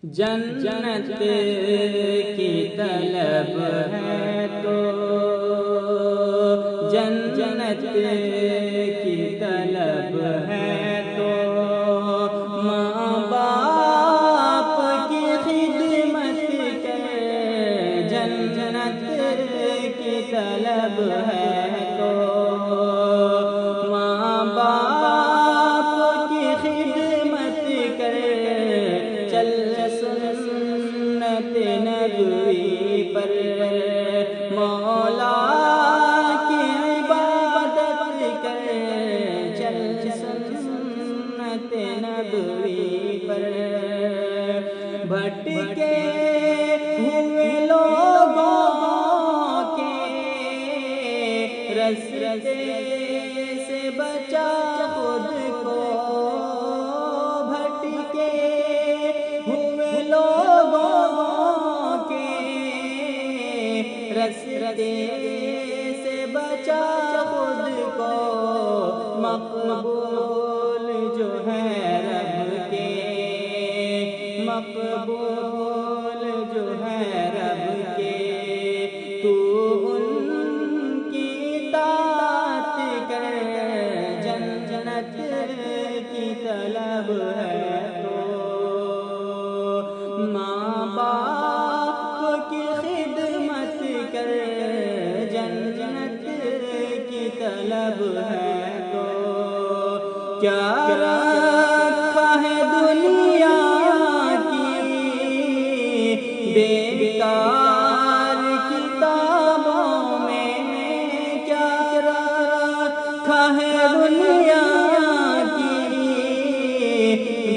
جنت کی طلب ہے تو جنت کی طلب ہے تو ماں باپ کی خدمت کر، جنت کی طلب ہے تو ماں باپ کی خدمت کر، چل سنت نبوی پر مولا کی عبادت کر، چل سنت نبوی پر بھٹکے ہوئے لوگوں کے رستے سے بچا خود کو، بھٹکے ہوئے لوگوں کے رستے سے بچا خود کو، مقبول جو ہے رب کے، مقبول جو ہے رب کے، تو ان کی اطاعت کر، جنت کی طلب ہے تو ماں باپ کی خدمت کر، جنت کی طلب ہے تو کیا رکھا ہے دنیا کی بیکار کتابوں میں، کیا رکھا ہے دنیا کی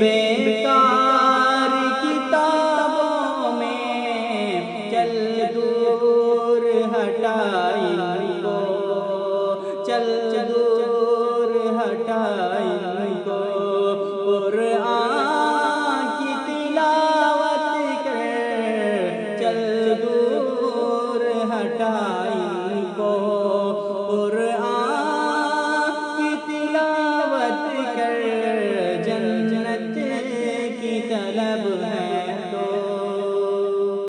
بیکار کتابوں میں، چل دور ہٹا ان کو، چل دور ہٹا